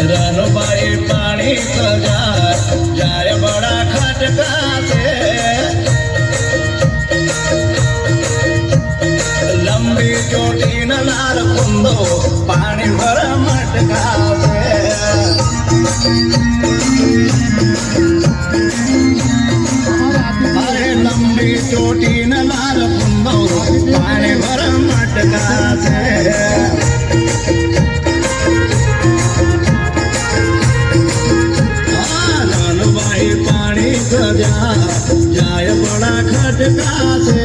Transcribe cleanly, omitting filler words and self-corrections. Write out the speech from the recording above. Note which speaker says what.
Speaker 1: रनबाई पानी जाए बड़ा खटका से लंबी चोटी न लाल कुंदो पानी भर मटका से अरे लंबी चोटी न लाल कुंदो पानी भर मटका से जाए बड़ा खटका से